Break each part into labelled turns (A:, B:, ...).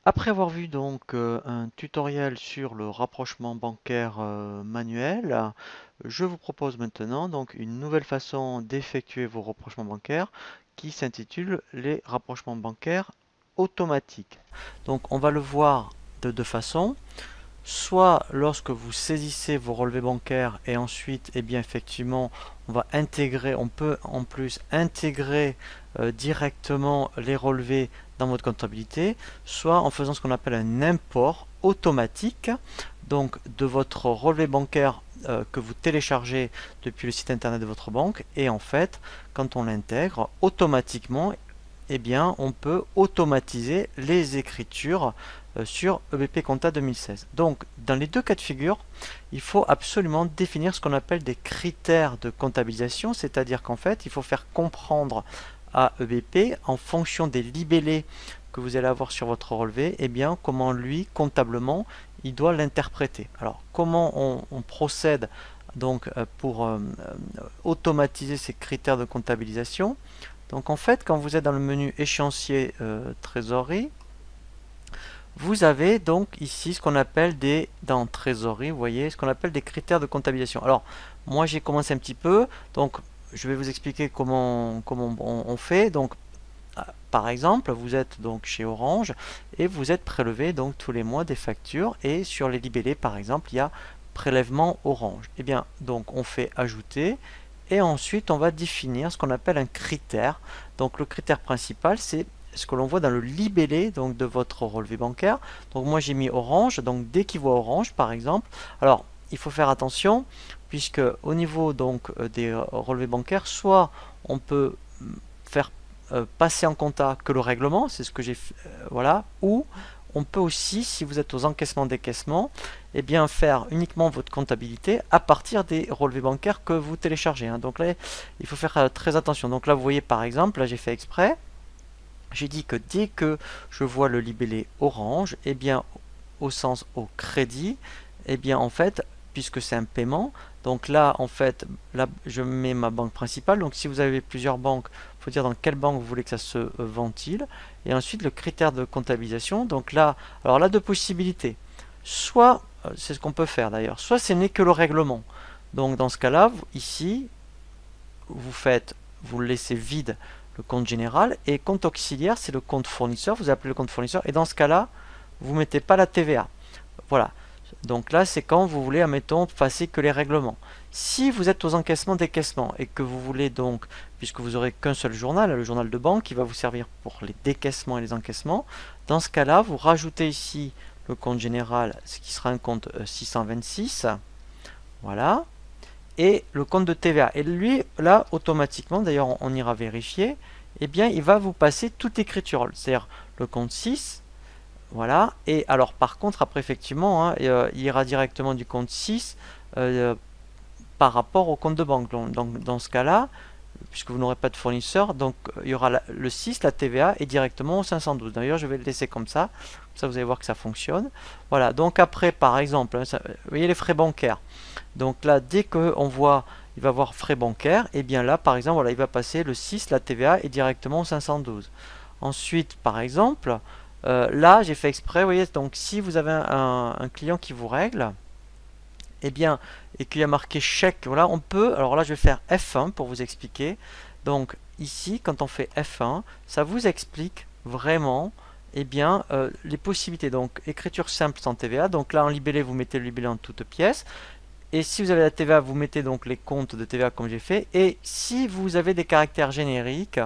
A: Après avoir vu donc un tutoriel sur le rapprochement bancaire manuel, je vous propose maintenant donc une nouvelle façon d'effectuer vos rapprochements bancaires qui s'intitule les rapprochements bancaires automatiques. Donc on va le voir de deux façons. Soit lorsque vous saisissez vos relevés bancaires et ensuite, eh bien effectivement, on peut en plus intégrer directement les relevés dans votre comptabilité, soit en faisant ce qu'on appelle un import automatique, donc de votre relevé bancaire que vous téléchargez depuis le site internet de votre banque, et en fait, quand on l'intègre automatiquement, eh bien, on peut automatiser les écritures sur EBP Compta 2016. Donc, dans les deux cas de figure, il faut absolument définir ce qu'on appelle des critères de comptabilisation, c'est-à-dire qu'en fait, il faut faire comprendre à EBP, en fonction des libellés que vous allez avoir sur votre relevé, eh bien, comment lui, comptablement, il doit l'interpréter. Alors, comment on procède donc pour automatiser ces critères de comptabilisation? Donc en fait, quand vous êtes dans le menu échéancier trésorerie, vous avez donc ici ce qu'on appelle dans trésorerie, vous voyez, ce qu'on appelle des critères de comptabilisation. Alors, moi j'ai commencé un petit peu, donc je vais vous expliquer comment on fait. Donc, par exemple, vous êtes donc chez Orange et vous êtes prélevé donc tous les mois des factures et sur les libellés, par exemple, il y a prélèvement Orange. Et bien, donc on fait ajouter et ensuite on va définir ce qu'on appelle un critère. Donc le critère principal, c'est ce que l'on voit dans le libellé donc de votre relevé bancaire. Donc moi j'ai mis Orange, donc dès qu'il voit Orange par exemple, alors il faut faire attention puisque au niveau donc des relevés bancaires, soit on peut faire passer en compta que le règlement, c'est ce que j'ai fait, voilà, ou on peut aussi, si vous êtes aux encaissements-décaissements, eh bien faire uniquement votre comptabilité à partir des relevés bancaires que vous téléchargez, hein. Donc là, il faut faire très attention. Donc là, vous voyez par exemple, là j'ai fait exprès, j'ai dit que dès que je vois le libellé orange, eh bien au sens au crédit, eh bien en fait, puisque c'est un paiement, donc là en fait, là je mets ma banque principale. Donc si vous avez plusieurs banques, il faut dire dans quelle banque vous voulez que ça se ventile. Et ensuite le critère de comptabilisation. Donc là, alors là deux possibilités. Soit, c'est ce qu'on peut faire d'ailleurs, soit ce n'est que le règlement. Donc dans ce cas-là, ici, vous laissez vide le compte général et compte auxiliaire, c'est le compte fournisseur. Vous appelez le compte fournisseur et dans ce cas-là, vous ne mettez pas la TVA. Voilà. Donc là, c'est quand vous voulez, admettons, passer que les règlements. Si vous êtes aux encaissements-décaissements et que vous voulez donc, puisque vous aurez qu'un seul journal, le journal de banque, qui va vous servir pour les décaissements et les encaissements, dans ce cas-là, vous rajoutez ici le compte général, ce qui sera un compte 626. Voilà. Et le compte de TVA. Et lui, là, automatiquement, d'ailleurs, on ira vérifier, eh bien, il va vous passer toute écriture. C'est-à-dire le compte 6. Voilà. Et alors, par contre, après, effectivement, hein, il ira directement du compte 6 par rapport au compte de banque. Donc, dans ce cas-là, puisque vous n'aurez pas de fournisseur, donc il y aura le 6, la TVA, et directement au 512. D'ailleurs, je vais le laisser comme ça. Comme ça, vous allez voir que ça fonctionne. Voilà. Donc, après, par exemple, hein, vous voyez les frais bancaires. Donc là, dès qu'on voit, il va voir frais bancaires, et bien là, par exemple, voilà, il va passer le 6, la TVA, et directement au 512. Ensuite, par exemple, là, j'ai fait exprès, vous voyez, donc si vous avez un client qui vous règle, eh bien, et qu'il y a marqué chèque, voilà, on peut, alors là, je vais faire F1 pour vous expliquer. Donc ici, quand on fait F1, ça vous explique vraiment, eh bien, les possibilités. Donc, écriture simple sans TVA. Donc là, en libellé, vous mettez le libellé en toute pièce. Et si vous avez la TVA, vous mettez donc les comptes de TVA comme j'ai fait. Et si vous avez des caractères génériques,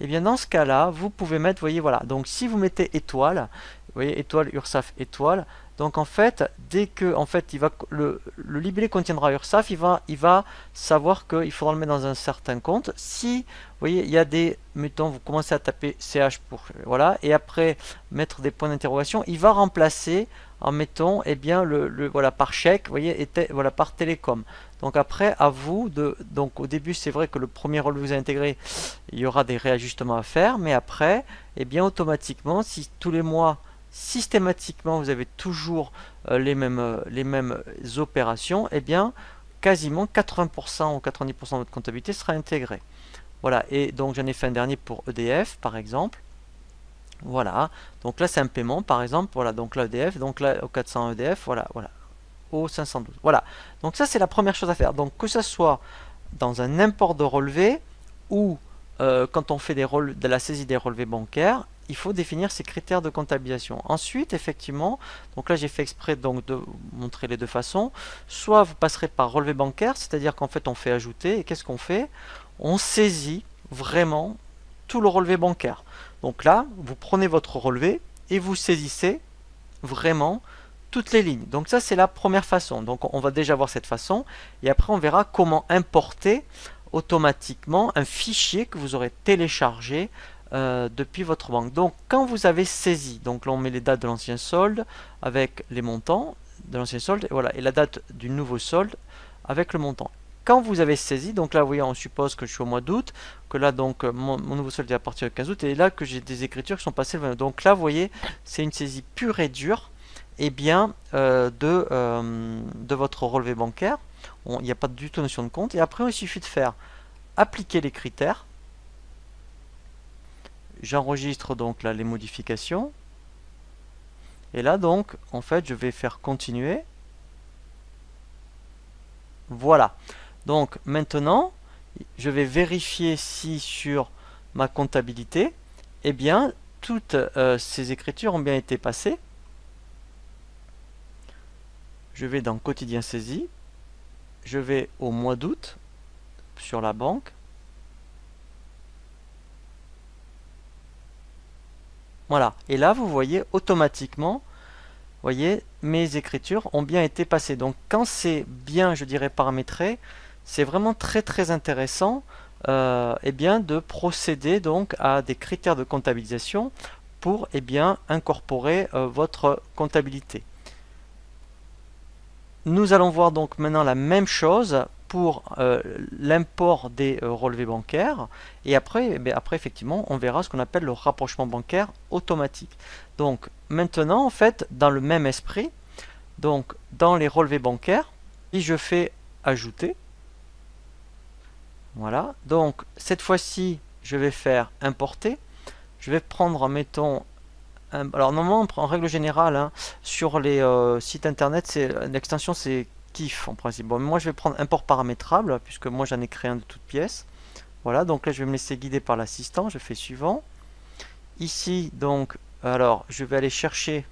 A: et bien dans ce cas-là, vous pouvez mettre, vous voyez, voilà. Donc si vous mettez étoile, vous voyez, étoile, URSAF, étoile. Donc en fait, dès que en fait, le libellé contiendra URSAF, il va savoir qu'il faudra le mettre dans un certain compte. Si, vous voyez, il y a des, mettons, vous commencez à taper CH pour, voilà, et après mettre des points d'interrogation, il va remplacer en mettant eh bien voilà par chèque, vous voyez, et voilà par télécom. Donc après à vous de, donc au début c'est vrai que le premier rôle que vous avez intégré, il y aura des réajustements à faire, mais après eh bien automatiquement, si tous les mois systématiquement vous avez toujours les mêmes opérations, eh bien quasiment 80% ou 90% de votre comptabilité sera intégrée. Voilà, et donc j'en ai fait un dernier pour EDF par exemple.
B: Voilà, donc là c'est un paiement par exemple, voilà, donc là EDF, donc là au 400 EDF, voilà, voilà, au 512. Voilà, donc ça c'est la première chose à faire. Donc que ce soit dans un import de relevé ou quand on fait de la saisie des relevés bancaires, il faut définir ces critères de comptabilisation. Ensuite, effectivement, donc là j'ai fait exprès donc de montrer les deux façons. Soit vous passerez par relevé bancaire, c'est-à-dire qu'en fait on fait ajouter, et qu'est-ce qu'on fait? On saisit vraiment tout le relevé bancaire. Donc là, vous prenez votre relevé et vous saisissez vraiment toutes les lignes. Donc ça, c'est la première façon. Donc on va déjà voir cette façon et après on verra comment importer automatiquement un fichier que vous aurez téléchargé depuis votre banque. Donc quand vous avez saisi, donc là on met les dates de l'ancien solde avec les montants de l'ancien solde et voilà, et la date du nouveau solde avec le montant. Quand vous avez saisi, donc là vous voyez on suppose que je suis au mois d'août, que là donc mon nouveau solde est à partir du 15 août et là que j'ai des écritures qui sont passées le 20. Donc là vous voyez c'est une saisie pure et dure et bien de votre relevé bancaire. Il n'y a pas du tout notion de compte. Et après, il suffit de faire appliquer les critères. J'enregistre donc là les modifications. Et là donc, en fait, je vais faire continuer. Voilà. Donc maintenant, je vais vérifier si sur ma comptabilité, eh bien, toutes ces écritures ont bien été passées. Je vais dans quotidien saisi. Je vais au mois d'août sur la banque. Voilà. Et là, vous voyez automatiquement, voyez, mes écritures ont bien été passées. Donc, quand c'est bien, je dirais, paramétré, c'est vraiment très très intéressant eh bien, de procéder donc à des critères de comptabilisation pour eh bien, incorporer votre comptabilité. Nous allons voir donc maintenant la même chose pour l'import des relevés bancaires et après, après effectivement on verra ce qu'on appelle le rapprochement bancaire automatique. Donc maintenant en fait dans le même esprit, donc dans les relevés bancaires, si je fais ajouter, voilà, donc cette fois-ci je vais faire importer, je vais prendre mettons alors normalement, en règle générale, hein, sur les sites internet, l'extension c'est KIF en principe. Bon, moi je vais prendre import paramétrable, puisque moi j'en ai créé un de toutes pièces. Voilà, donc là je vais me laisser guider par l'assistant, je fais suivant. Ici, donc, alors je vais aller chercher,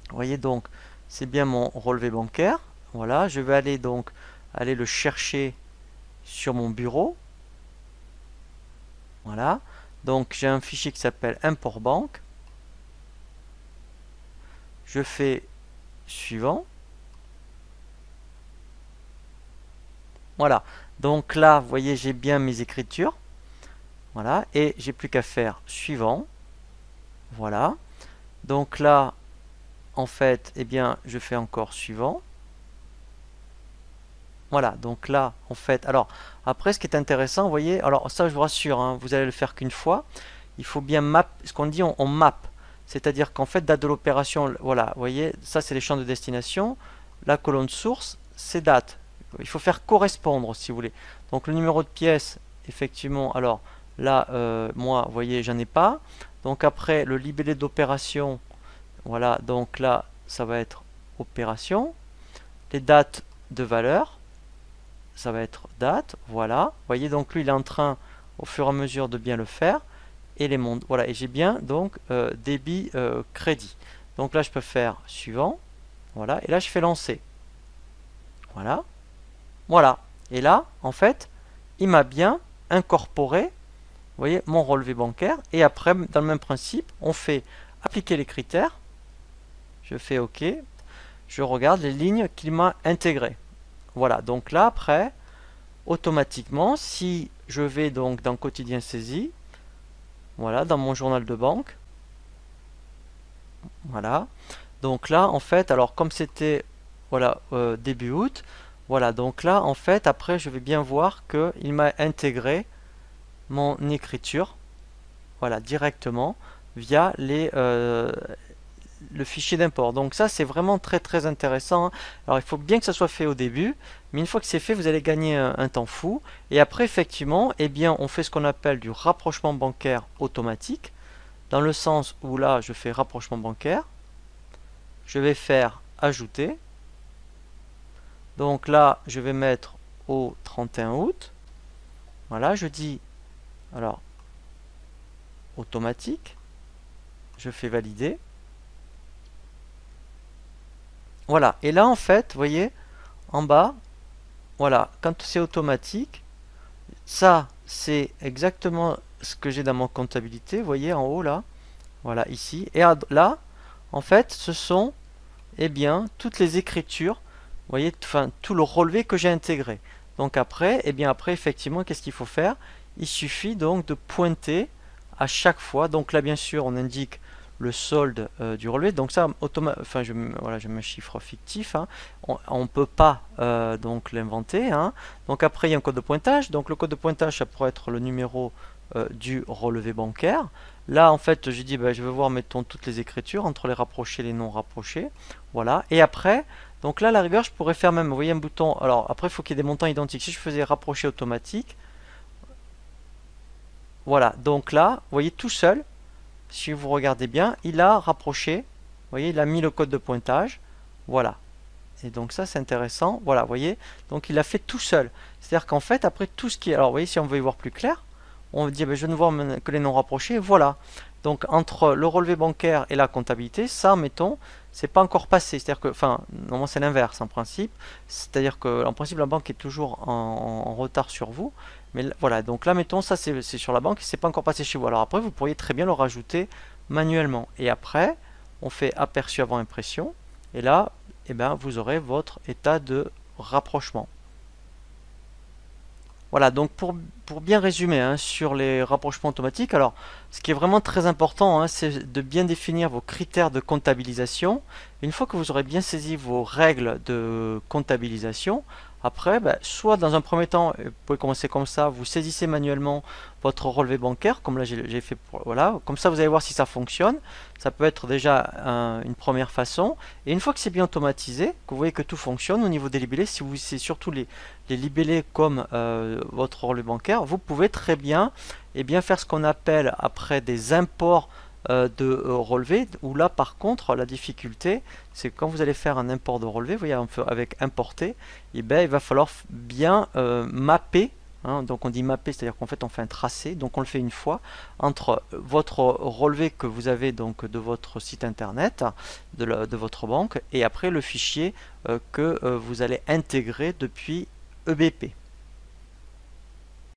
B: vous voyez donc, c'est bien mon relevé bancaire. Voilà, je vais aller donc aller le chercher sur mon bureau. Voilà, donc j'ai un fichier qui s'appelle import banque. Je fais suivant. Voilà. Donc là, vous voyez, j'ai bien mes écritures. Voilà. Et j'ai plus qu'à faire suivant. Voilà. Donc là, en fait, eh bien, je fais encore suivant. Voilà. Donc là, en fait, alors, après, ce qui est intéressant, vous voyez, alors ça, je vous rassure, hein, vous allez le faire qu'une fois. Il faut bien map, ce qu'on dit, on map. C'est-à-dire qu'en fait, date de l'opération, voilà, vous voyez, ça, c'est les champs de destination. La colonne source, c'est date. Il faut faire correspondre, si vous voulez. Donc, le numéro de pièce, effectivement, alors là, moi, vous voyez, j'en ai pas. Donc, après, le libellé d'opération, voilà, donc là, ça va être opération. Les dates de valeur, ça va être date, voilà. Vous voyez, donc lui, il est en train, au fur et à mesure, de bien le faire. Et les mondes, voilà, et j'ai bien, donc, débit crédit. Donc là, je peux faire suivant, voilà, et là, je fais lancer. Voilà, voilà. Et là, en fait, il m'a bien incorporé, vous voyez, mon relevé bancaire. Et après, dans le même principe, on fait appliquer les critères. Je fais OK. Je regarde les lignes qu'il m'a intégrées. Voilà, donc là, après, automatiquement, si je vais donc dans quotidien saisie, voilà, dans mon journal de banque, voilà. Donc là, en fait, alors comme c'était voilà début août, voilà. Donc là, en fait, après, je vais bien voir que il m'a intégré mon écriture, voilà, directement via le fichier d'import. Donc ça, c'est vraiment très très intéressant, hein. Alors il faut bien que ça soit fait au début, mais une fois que c'est fait, vous allez gagner un temps fou. Et après, effectivement, eh bien, on fait ce qu'on appelle du rapprochement bancaire automatique. dans le sens où là, je fais rapprochement bancaire. Je vais faire ajouter. Donc là, je vais mettre au 31 août. Voilà, je dis, alors, automatique. Je fais valider. Voilà, et là, en fait, vous voyez, en bas, voilà, quand c'est automatique, ça, c'est exactement ce que j'ai dans mon comptabilité. Vous voyez, en haut, là, voilà, ici. Et là, en fait, ce sont, eh bien, toutes les écritures, vous voyez, enfin, tout le relevé que j'ai intégré. Donc après, eh bien, après, effectivement, qu'est-ce qu'il faut faire? Il suffit donc de pointer à chaque fois. Donc là, bien sûr, on indique le solde du relevé. Donc ça, enfin, voilà, je mets un chiffre fictif, hein. On ne peut pas donc l'inventer, hein. Donc après, il y a un code de pointage. Donc le code de pointage, ça pourrait être le numéro du relevé bancaire. Là, en fait, j'ai dit, ben, je vais voir, mettons, toutes les écritures, entre les rapprochés et les non rapprochés. Voilà. Et après, donc là, à la rigueur, je pourrais faire même, vous voyez, un bouton. Alors après, il faut qu'il y ait des montants identiques. Si je faisais rapprocher automatique, voilà. Donc là, vous voyez, tout seul, si vous regardez bien, il a rapproché. Vous voyez, il a mis le code de pointage. Voilà. Et donc ça, c'est intéressant. Voilà, vous voyez. Donc il a fait tout seul. C'est-à-dire qu'en fait, après tout ce qui est... Alors, vous voyez, si on veut y voir plus clair, on dit, ben, je ne vois que les non rapprochés. Voilà. Donc entre le relevé bancaire et la comptabilité, ça, mettons, c'est pas encore passé. C'est-à-dire que, enfin, normalement c'est l'inverse en principe. C'est-à-dire que, en principe, la banque est toujours en retard sur vous. Mais voilà, donc là, mettons, ça c'est sur la banque et c'est pas encore passé chez vous. Alors après, vous pourriez très bien le rajouter manuellement. Et après, on fait aperçu avant impression. Et là, eh ben, vous aurez votre état de rapprochement. Voilà, donc pour bien résumer hein, sur les rapprochements automatiques, alors ce qui est vraiment très important, hein, c'est de bien définir vos critères de comptabilisation. Une fois que vous aurez bien saisi vos règles de comptabilisation, après, ben, soit dans un premier temps, vous pouvez commencer comme ça, vous saisissez manuellement votre relevé bancaire, comme là j'ai fait, voilà, comme ça vous allez voir si ça fonctionne. Ça peut être déjà une première façon. Et une fois que c'est bien automatisé, que vous voyez que tout fonctionne au niveau des libellés, si vous c'est surtout les libellés comme votre relevé bancaire, vous pouvez très bien, faire ce qu'on appelle après des imports de relevé, où là par contre la difficulté c'est que quand vous allez faire un import de relevé, vous voyez avec importer, il va falloir bien mapper, hein. Donc on dit mapper, c'est-à-dire qu'en fait on fait un tracé, donc on le fait une fois entre votre relevé que vous avez donc de votre site internet, de votre banque, et après le fichier que vous allez intégrer depuis EBP.